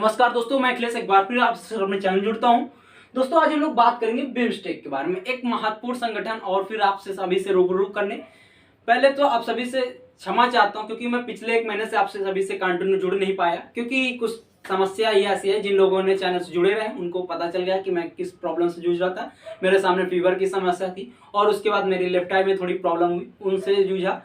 नमस्कार दोस्तों, मैं अखिलेश एक बार फिर आपसे अपने चैनल जुड़ता हूं। दोस्तों आज हम लोग बात करेंगे बिम्स्टेक के बारे में, एक महत्वपूर्ण संगठन। और फिर आपसे सभी से रूबरू करने पहले तो आप सभी से क्षमा चाहता हूं, क्योंकि मैं पिछले एक महीने से आपसे सभी से कंटिन्यू जुड़ नहीं पाया, क्योंकि कुछ समस्या ये ऐसी है। जिन लोगों ने चैनल से जुड़े रहे उनको पता चल गया कि मैं किस प्रॉब्लम से जूझ रहा था। मेरे सामने फीवर की समस्या थी और उसके बाद मेरी लेफ्ट आई में थोड़ी प्रॉब्लम हुई, उनसे जूझा।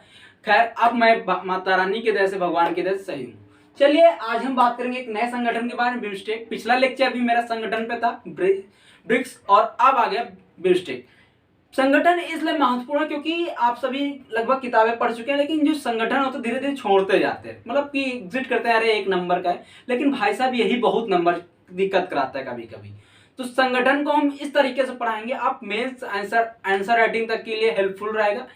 खैर, अब मैं माता रानी की दया से, भगवान की दया से सही हूँ। चलिए आज हम बात करेंगे एक नए संगठन के बारे में, बिम्स्टेक। पिछला लेक्चर भी मेरा संगठन पे था, ब्रिक्स, और अब आ गया बिम्स्टेक। संगठन इसलिए महत्वपूर्ण है क्योंकि आप सभी लगभग किताबें पढ़ चुके हैं, लेकिन जो संगठन होते धीरे धीरे छोड़ते जाते हैं, मतलब कि एग्जिट करते हैं, अरे एक नंबर का है। लेकिन भाई साहब यही बहुत नंबर दिक्कत कराता है कभी कभी। तो संगठन को हम इस तरीके से पढ़ाएंगे, आप मेंस आंसर राइटिंग तक के लिए हेल्पफुल रहेगा।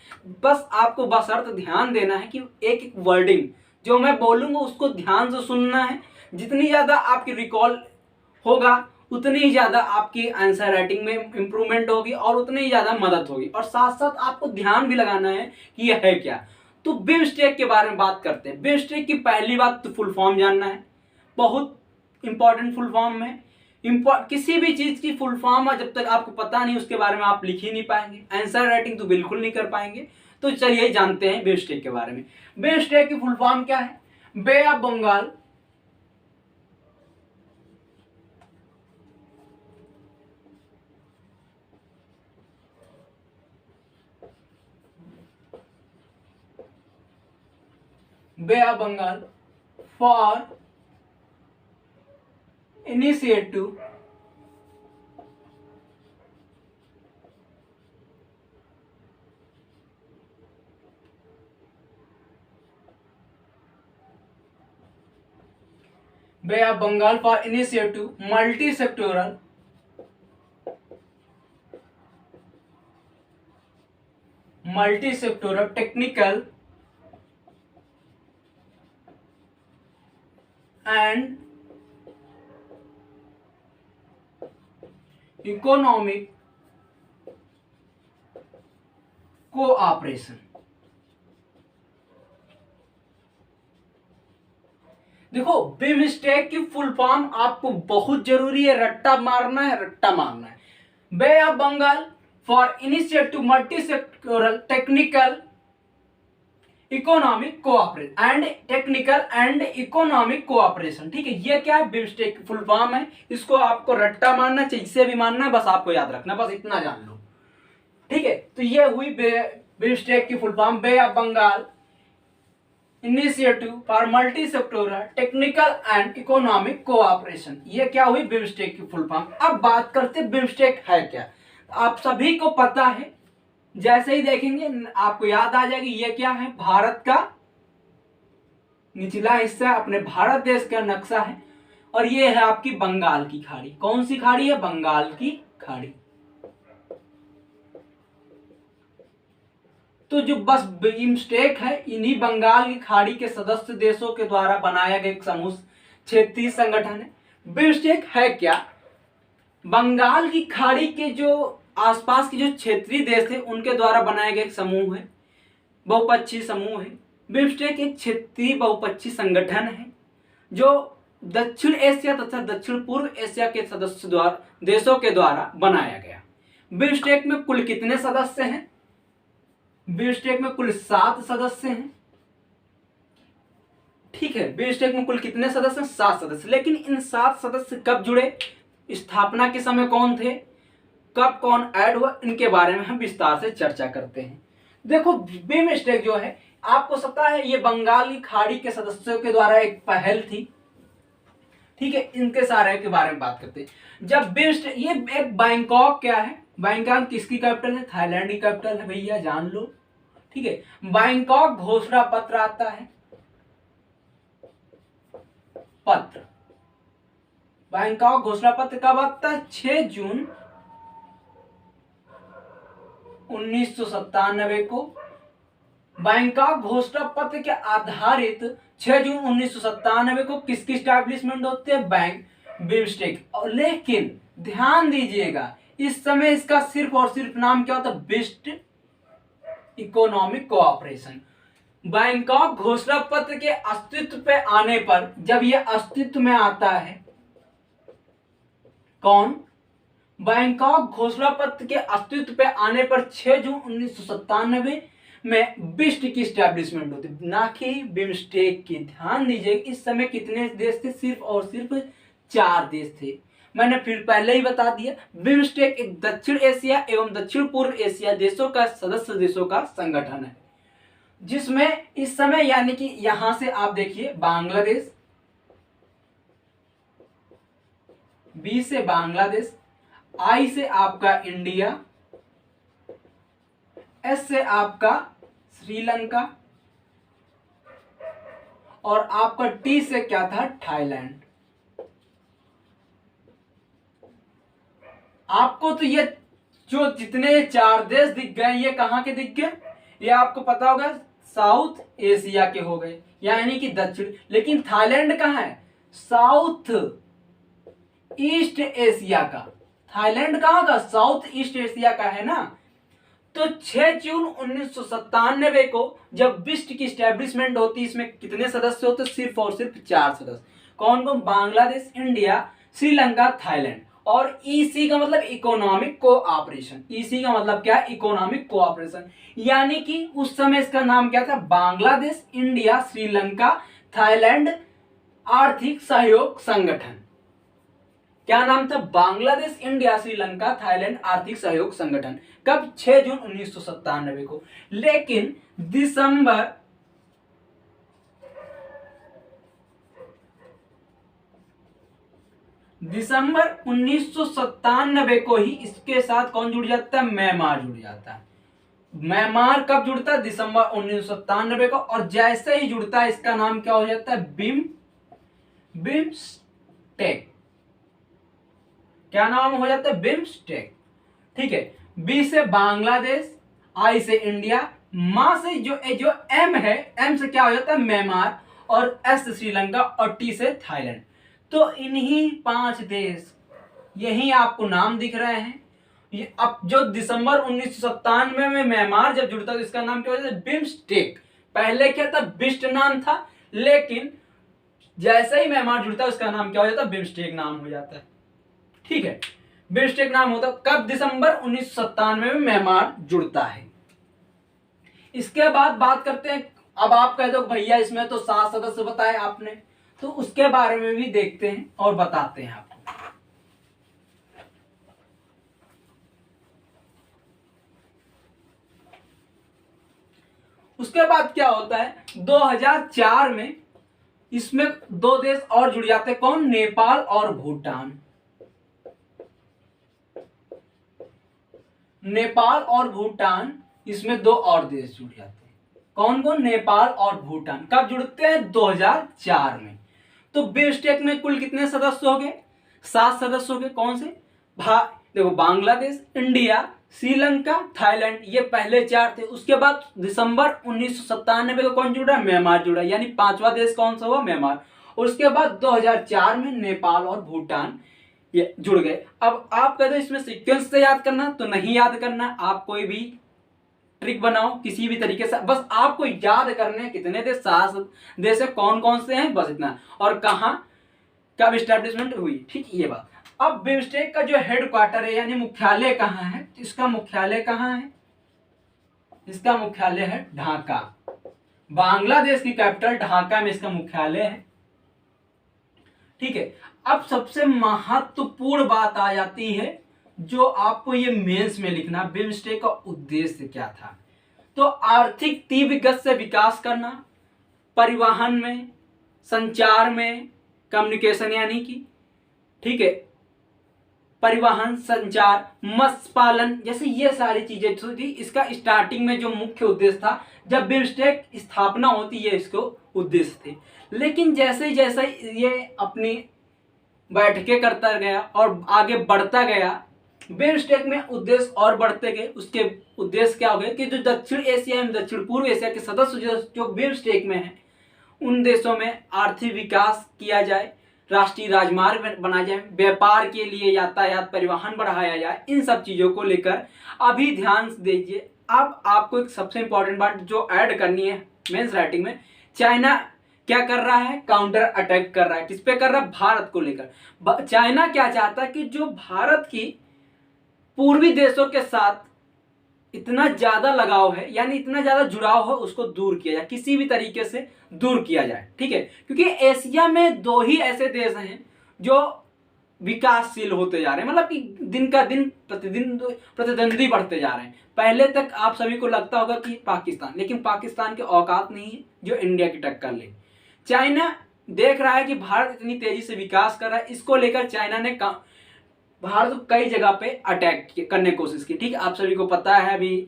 बस आपको बशर्त ध्यान देना है कि एक एक वर्डिंग जो मैं बोलूंगा उसको ध्यान से सुनना है। जितनी ज्यादा आपकी रिकॉल होगा उतनी ही ज्यादा आपकी आंसर राइटिंग में इंप्रूवमेंट होगी और उतनी ही ज्यादा मदद होगी। और साथ साथ आपको ध्यान भी लगाना है कि यह है क्या। तो बिम्स्टेक के बारे में बात करते हैं। बिम्स्टेक की पहली बात तो फुल फॉर्म जानना है, बहुत इंपॉर्टेंट फुल फॉर्म में। किसी भी चीज की फुल फॉर्म जब तक आपको पता नहीं उसके बारे में आप लिख ही नहीं पाएंगे, आंसर राइटिंग तो बिल्कुल नहीं कर पाएंगे। तो चलिए जानते हैं बिम्स्टेक के बारे में। बिम्स्टेक की फुल फॉर्म क्या है? Bay of Bengal, bay of Bengal for initiative bay of Bengal for initiative multi sectoral technical and economic cooperation. देखो, बिम्स्टेक की फुल फॉर्म आपको बहुत जरूरी है, रट्टा मारना है, रट्टा मारना है। Bay of Bengal for initiative multi sectoral technical economic cooperation and technical and economic cooperation. ठीक है, ये क्या है? बिम्स्टेक की फुल फॉर्म है। इसको आपको रट्टा मारना चाहिए, इससे भी मानना है, बस आपको याद रखना, बस इतना जान लो। ठीक है, तो ये हुई बिम्स्टेक की full form, bay of Bengal initiative for multi sectoral technical and economic cooperation. ये क्या हुई? बिम्स्टेक की फुल फॉर्म। अब बात करते हैं बिम्स्टेक है क्या। आप सभी को पता है, जैसे ही देखेंगे आपको याद आ जाएगी ये क्या है। भारत का निचला हिस्सा, अपने भारत देश का नक्शा है, और ये है आपकी बंगाल की खाड़ी। कौन सी खाड़ी है? बंगाल की खाड़ी। तो जो बस बिम्स्टेक है, इन्हीं बंगाल की खाड़ी के सदस्य देशों के द्वारा बनाया गया एक समूह क्षेत्रीय संगठन है। बिम्स्टेक है क्या? बंगाल की खाड़ी के जो आसपास के जो क्षेत्रीय देश थे उनके द्वारा बनाया गया एक समूह है, बहुपक्षीय समूह है। बिम्स्टेक एक क्षेत्रीय बहुपक्षीय संगठन है जो दक्षिण एशिया तथा दक्षिण पूर्व एशिया के सदस्य द्वारा देशों के द्वारा बनाया गया। बिम्स्टेक में कुल कितने सदस्य हैं? बिम्स्टेक में कुल 7 सदस्य हैं। ठीक है, बिम्स्टेक में कुल कितने सदस्य हैं? 7 सदस्य। लेकिन इन 7 सदस्य कब जुड़े, स्थापना के समय कौन थे, कब कौन ऐड हुआ, इनके बारे में हम विस्तार से चर्चा करते हैं। देखो, बिम्स्टेक जो है, आपको पता है ये बंगाल की खाड़ी के सदस्यों के द्वारा एक पहल थी। ठीक है, इनके सारे के बारे में बात करते हैं। जब बिम्स्टेक, ये एक बैंकॉक क्या है, बैंकॉक किसकी कैपिटल है? थाईलैंड की कैपिटल है भैया, जान लो। ठीक है, बैंकॉक घोषणा पत्र आता है, पत्र बैंकॉक घोषणा पत्र कब आता है? 6 जून 1997 को। बैंकॉक घोषणा पत्र के आधारित 6 जून 1997 को किसकी स्टैब्लिशमेंट होती है? Bank BIMSTEC. और लेकिन ध्यान दीजिएगा, इस समय इसका सिर्फ और सिर्फ नाम क्या होता है? Bisht economic cooperation. बैंकॉक घोषणा पत्र के अस्तित्व पे आने पर, जब यह अस्तित्व में आता है, कौन? बैंकॉक घोषणा पत्र के अस्तित्व पे आने पर 6 जून 1997 में बिस्ट की स्टैब्लिशमेंट होती, ना कि बिम्स्टेक की। ध्यान दीजिए इस समय कितने देश थे? सिर्फ और सिर्फ 4 देश थे। मैंने फिर पहले ही बता दिया, बिम्स्टेक एक दक्षिण एशिया एवं दक्षिण पूर्व एशिया देशों का सदस्य देशों का संगठन है, जिसमें इस समय यानी कि यहां से आप देखिए बांग्लादेश, बी से बांग्लादेश, आई से आपका इंडिया, एस से आपका श्रीलंका और आपका टी से क्या था? थाईलैंड। आपको तो ये जो जितने 4 देश दिख गए ये कहां के दिख गए? ये आपको पता होगा साउथ एशिया के हो गए, यानी कि दक्षिण। लेकिन थाईलैंड कहां है? साउथ ईस्ट एशिया का। थाईलैंड कहां का? साउथ ईस्ट एशिया का है ना। तो 6 जून 1997 को जब बिस्ट की स्टैब्लिशमेंट होती, इसमें कितने सदस्य होते? सिर्फ और सिर्फ 4 सदस्य। कौन कौन? Bangladesh, India, Sri Lanka, Thailand. और ईसी का मतलब इकोनॉमिक कोऑपरेशन। ईसी का मतलब क्या? Economic cooperation. यानी कि उस समय इसका नाम क्या था? बांग्लादेश, इंडिया, श्रीलंका, थाईलैंड आर्थिक सहयोग संगठन। क्या नाम था? बांग्लादेश, इंडिया, श्रीलंका, थाईलैंड आर्थिक सहयोग संगठन। कब? 6 जून 1997 को। लेकिन दिसंबर 1997 को ही इसके साथ कौन जुड़ जाता है? म्यांमार जुड़ जाता है। म्यांमार कब जुड़ता है? दिसंबर 1997 को। और जैसे ही जुड़ता है इसका नाम क्या हो जाता है? बिम्स्टेक। क्या नाम हो जाता है? बिम्स्टेक। ठीक है। बी से बांग्लादेश, आई से इंडिया, मां से जो एम है, एम से क्या हो जाता है? म्यांमार, और एस से श्रीलंका, और टी से थाईलैंड। तो इन्हीं 5 देश, यही आपको नाम दिख रहे हैं। ये अब जो दिसंबर 1997 में म्यांमार जब जुड़ता है तो इसका नाम क्या हो जाता है? बिम्स्टेक। पहले क्या था? बिस्ट नाम था, लेकिन जैसे ही म्यांमार जुड़ता है उसका नाम क्या हो जाता है? बिम्स्टेक नाम हो जाता है। ठीक है, बिम्स्टेक नाम होता। कब? दिसंबर 1997 में म्यांमार जुड़ता है। इसके बाद बात करते हैं। अब आप कह दो भैया इसमें तो 7 सदस्य बताए आपने, तो उसके बारे में भी देखते हैं और बताते हैं आपको। उसके बाद क्या होता है? 2004 में इसमें 2 देश और जुड़ जाते हैं। कौन? नेपाल और भूटान। नेपाल और भूटान, इसमें 2 और देश जुड़ जाते हैं। कौन कौन? नेपाल और भूटान। कब जुड़ते हैं? 2004 में। तो बिम्स्टेक में कुल कितने सदस्य हो गए? 7 सदस्य हो गए। कौन से? देखो, बांग्लादेश, इंडिया, श्रीलंका, थाईलैंड, ये पहले 4 थे। उसके बाद दिसंबर 1997 को कौन जुड़ा? म्यांमार जुड़ा, यानी 5वां देश कौन सा हुआ? म्यांमार। और उसके बाद 2004 में नेपाल और भूटान ये जुड़ गए। अब आप कहते इसमें सीक्वेंस से याद करना, तो नहीं याद करना। आप कोई भी ट्रिक बनाओ किसी भी तरीके से, बस आपको याद करने कितने देश? 7 देश है। कौन कौन से हैं? बस इतना। और कहां कब स्टैब्लिशमेंट हुई? ठीक, ये बात। अब बिम्स्टेक का जो हेडक्वार्टर है यानी मुख्यालय कहां है? इसका मुख्यालय कहां है? इसका मुख्यालय है ढाका। बांग्लादेश की कैपिटल ढाका में इसका मुख्यालय है। ठीक है। अब सबसे महत्वपूर्ण बात आ जाती है जो आपको ये मेंस में लिखना, बिम्स्टेक का उद्देश्य क्या था? तो आर्थिक तीव्र गति से विकास करना, परिवहन में, संचार में, कम्युनिकेशन यानी कि, ठीक है, परिवहन, संचार, मत्स्य पालन, जैसे ये सारी चीजें थी। इसका स्टार्टिंग में जो मुख्य उद्देश्य था, जब बिम्स्टेक स्थापना होती है, इसको उद्देश्य थे। लेकिन जैसे जैसे ये अपनी बैठकें करता गया और आगे बढ़ता गया, बिम्स्टेक में उद्देश्य और बढ़ते गए। उसके उद्देश्य क्या हो गए कि जो दक्षिण एशिया एवं दक्षिण पूर्व एशिया के सदस्य जो बिम्स्टेक में हैं, उन देशों में आर्थिक विकास किया जाए, राष्ट्रीय राजमार्ग बनाए जाए, व्यापार के लिए यातायात परिवहन बढ़ाया जाए। इन सब चीजों को लेकर अभी ध्यान दीजिए। अब आपको एक सबसे इंपॉर्टेंट बात जो ऐड करनी है मेंस राइटिंग में, चाइना क्या कर रहा है, काउंटर अटैक कर रहा है। किस पे कर रहा है, भारत को लेकर। चाइना क्या चाहता है कि जो भारत की पूर्वी देशों के साथ इतना ज्यादा लगाव है, यानी इतना ज्यादा जुड़ाव है, उसको दूर किया जाए, किसी भी तरीके से दूर किया जाए, ठीक है। क्योंकि एशिया में 2 ही ऐसे देश हैं जो विकासशील होते जा रहे हैं, मतलब कि दिन का दिन प्रतिदिन प्रतिद्वंदी बढ़ते जा रहे हैं। पहले तक आप सभी को लगता होगा कि पाकिस्तान, लेकिन पाकिस्तान के औकात नहीं है जो इंडिया की टक्कर ले। चाइना देख रहा है कि भारत इतनी तेजी से विकास कर रहा है, इसको लेकर चाइना ने भारत को कई जगह पे अटैक करने की कोशिश की, ठीक है। आप सभी को पता है अभी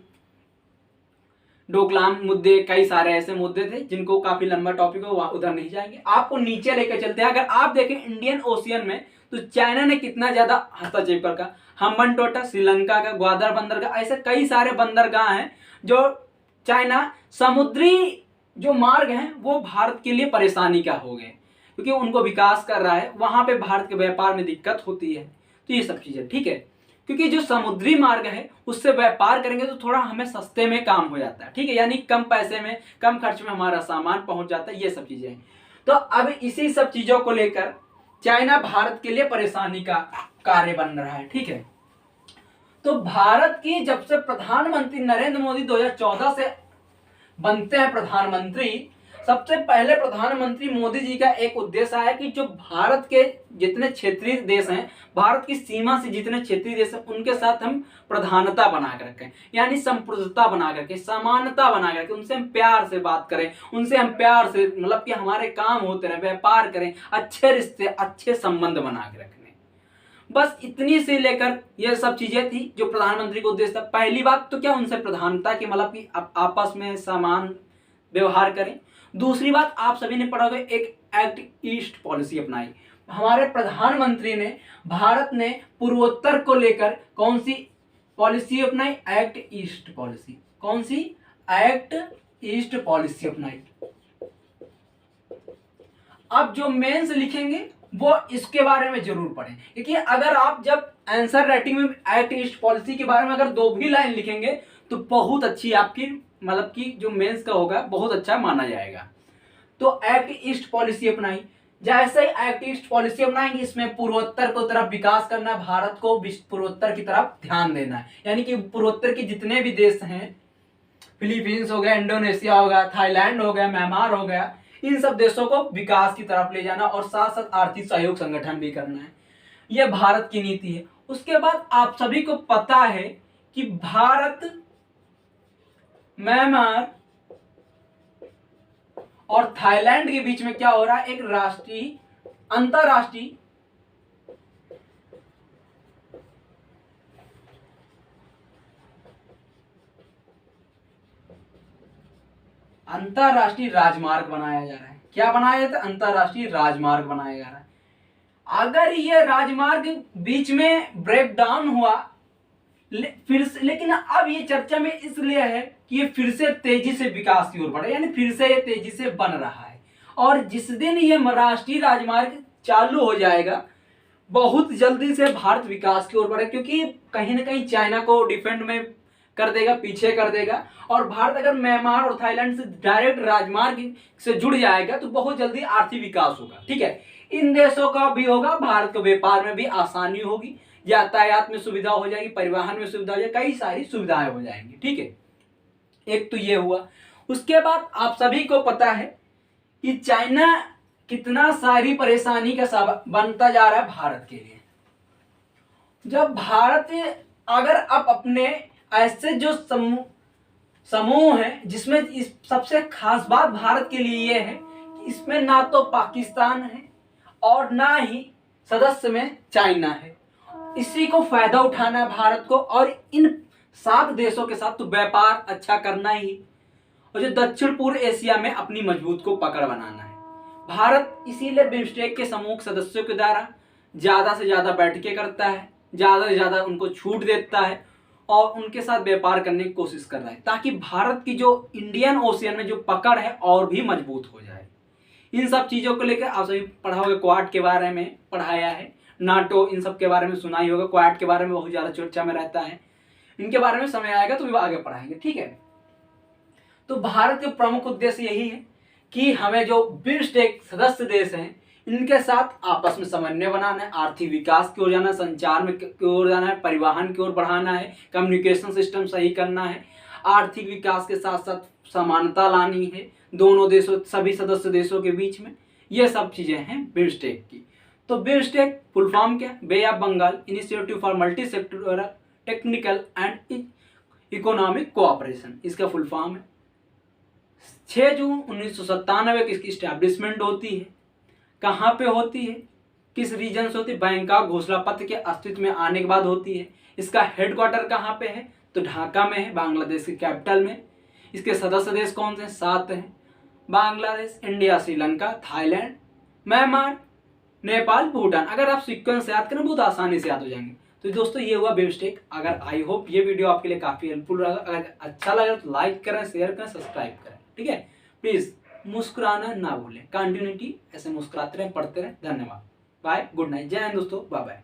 डोकलाम मुद्दे, कई सारे ऐसे मुद्दे थे जिनको काफी लंबा टॉपिक है, वहां उधर नहीं जाएंगे। आपको नीचे लेकर चलते हैं। अगर आप देखें इंडियन ओशियन में, तो चाइना ने कितना ज्यादा हस्तक्षेप का, हम्बनटोटा श्रीलंका का, ग्वादर बंदरगाह, ऐसे कई सारे बंदरगाह हैं जो चाइना समुद्री जो मार्ग हैं वो भारत के लिए परेशानी का हो गए, क्योंकि उनको विकास कर रहा है, वहां पे भारत के व्यापार में दिक्कत होती है। तो ये सब चीजें, ठीक है, क्योंकि जो समुद्री मार्ग है उससे व्यापार करेंगे तो थोड़ा हमें सस्ते में काम हो जाता है, ठीक है, यानी कम पैसे में, कम खर्च में हमारा सामान पहुंच जाता है, ये सब चीजें हैं। तो अब इसी सब चीजों को लेकर चाइना भारत के लिए परेशानी का कार्य बन रहा है, ठीक है। तो भारत की जब से प्रधानमंत्री नरेंद्र मोदी 2014 से बनते हैं प्रधानमंत्री, सबसे पहले प्रधानमंत्री मोदी जी का एक उद्देश्य है कि जो भारत के जितने क्षेत्रीय देश हैं, भारत की सीमा से जितने क्षेत्रीय देश हैं, उनके साथ हम प्रधानता बना कर रखें, यानी संप्रभुता बना करके, समानता बना करके, उनसे हम प्यार से बात करें, उनसे हम प्यार से, मतलब कि हमारे काम होते रहे, व्यापार करें, अच्छे रिश्ते, अच्छे संबंध बना के रखने। बस इतनी से लेकर यह सब चीजें थी जो प्रधानमंत्री को उद्देश्य था। पहली बात तो क्या, उनसे प्रधानता की, मतलब कि आपस में समान व्यवहार करें। दूसरी बात, आप सभी ने पढ़ा होगा, एक एक्ट ईस्ट पॉलिसी अपनाई। हमारे प्रधानमंत्री ने, भारत ने पूर्वोत्तर को लेकर कौन सी पॉलिसी अपनाई, एक्ट ईस्ट पॉलिसी। कौन सी, एक्ट ईस्ट पॉलिसी अपनाई। अब जो मेंस लिखेंगे वो इसके बारे में जरूर पढ़ें, क्योंकि अगर आप जब आंसर राइटिंग में एक्ट ईस्ट पॉलिसी के बारे में अगर 2 भी लाइन लिखेंगे तो बहुत अच्छी आपकी, मतलब कि जो मेंस का होगा बहुत अच्छा माना जाएगा। तो एक्ट ईस्ट पॉलिसी अपनाई। जैसे ही एक्ट ईस्ट पॉलिसी अपनाएंगे, इसमें पूर्वोत्तर को तरफ विकास करना है, भारत को पूर्वोत्तर की तरफ ध्यान देना है, यानी कि पूर्वोत्तर के जितने भी देश हैं, फिलीपींस हो गया, इंडोनेशिया हो गया, थाईलैंड हो गया, म्यांमार हो गया, इन सब देशों को विकास की तरफ ले जाना और साथ साथ आर्थिक सहयोग संगठन भी करना है। यह भारत की नीति है। उसके बाद आप सभी को पता है कि भारत, म्यांमार और थाईलैंड के बीच में क्या हो रहा है, एक अंतरराष्ट्रीय राजमार्ग बनाया जा रहा है। क्या बनाया जाता है, अंतरराष्ट्रीय राजमार्ग बनाया जा रहा है। अगर ये राजमार्ग बीच में ब्रेक डाउन हुआ, फिर से, लेकिन अब ये चर्चा में इसलिए है कि ये फिर से तेजी से विकास की ओर बढ़े, यानी फिर से ये तेजी से बन रहा है। और जिस दिन ये राष्ट्रीय राजमार्ग चालू हो जाएगा, बहुत जल्दी से भारत विकास की ओर बढ़े, क्योंकि कहीं ना कहीं चाइना को डिफेंड में कर देगा, पीछे कर देगा। और भारत अगर म्यांमार और थाईलैंड से डायरेक्ट राजमार्ग से जुड़ जाएगा तो बहुत जल्दी आर्थिक विकास होगा, ठीक है। इन देशों का भी होगा, भारत के व्यापार में भी आसानी होगी, यातायात में सुविधा हो जाएगी, परिवहन में सुविधा हो जाएगी, कई सारी सुविधाएं हो जाएंगी, ठीक है। एक तो ये हुआ। उसके बाद आप सभी को पता है कि चाइना कितना सारी परेशानी का सबब बनता जा रहा है भारत के लिए। जब भारत, अगर आप अपने ऐसे जो समूह है, जिसमें इस सबसे खास बात भारत के लिए ये है कि इसमें ना तो पाकिस्तान है और ना ही सदस्य में चाइना है। इसी को फायदा उठाना है भारत को, और इन 7 देशों के साथ तो व्यापार अच्छा करना ही, और जो दक्षिण पूर्व एशिया में अपनी मजबूत को पकड़ बनाना है। भारत इसीलिए बिम्स्टेक के समूह सदस्यों के द्वारा ज्यादा से ज्यादा बैठकें करता है, ज्यादा से ज्यादा उनको छूट देता है और उनके साथ व्यापार करने की कोशिश कर रहा है, ताकि भारत की जो इंडियन ओशियन में जो पकड़ है और भी मजबूत हो जाए। इन सब चीजों को लेकर आप सभी पढ़ा होगा, क्वाड के बारे में पढ़ाया है, नाटो, इन सब के बारे में सुना ही होगा। क्वाड के बारे में बहुत ज्यादा चर्चा में रहता है, इनके बारे में समय आएगा तो भी आगे पढ़ाएंगे, ठीक है। तो भारत के प्रमुख उद्देश्य यही है कि हमें जो बिम्स्टेक सदस्य देश हैं इनके साथ आपस में समन्वय बनाना है, आर्थिक विकास की ओर जाना है, संचार में की ओर जाना है, परिवहन की ओर बढ़ाना है, कम्युनिकेशन सिस्टम सही करना है, आर्थिक विकास के साथ साथ समानता लानी है दोनों देशों सभी सदस्य देशों के बीच में। ये सब चीज़ें हैं बिम्स्टेक की। तो बिम्स्टेक फुल फॉर्म क्या है? Bay of Bengal initiative for multi sectoral technical and economic cooperation, इसका फुल फॉर्म है। 6 जून 1997 की इसकी स्टैब्लिशमेंट होती है। कहाँ पे होती है, किस रीजन से होती है? बैंकॉक घोषणा पत्र के अस्तित्व में आने के बाद होती है। इसका हेडक्वार्टर कहाँ पे है? तो ढाका में है, बांग्लादेश की कैपिटल में। इसके सदस्य देश कौन से हैं? 7 हैं। Bangladesh, India, Sri Lanka, Thailand, Myanmar, Nepal, Bhutan. अगर आप सीक्वेंस याद करें बहुत आसानी से याद हो जाएंगे। तो दोस्तों ये हुआ बिम्स्टेक। अगर आई होप ये वीडियो आपके लिए काफ़ी हेल्पफुल रहा। अगर अच्छा लगा तो लाइक करें, शेयर करें, सब्सक्राइब करें, ठीक है। प्लीज़ मुस्कुराना ना भूलें, कंटिन्यूटी ऐसे मुस्कुराते रहें, पढ़ते रहें। धन्यवाद, बाय, गुड नाइट, जय हिंद दोस्तों, बाय बाय।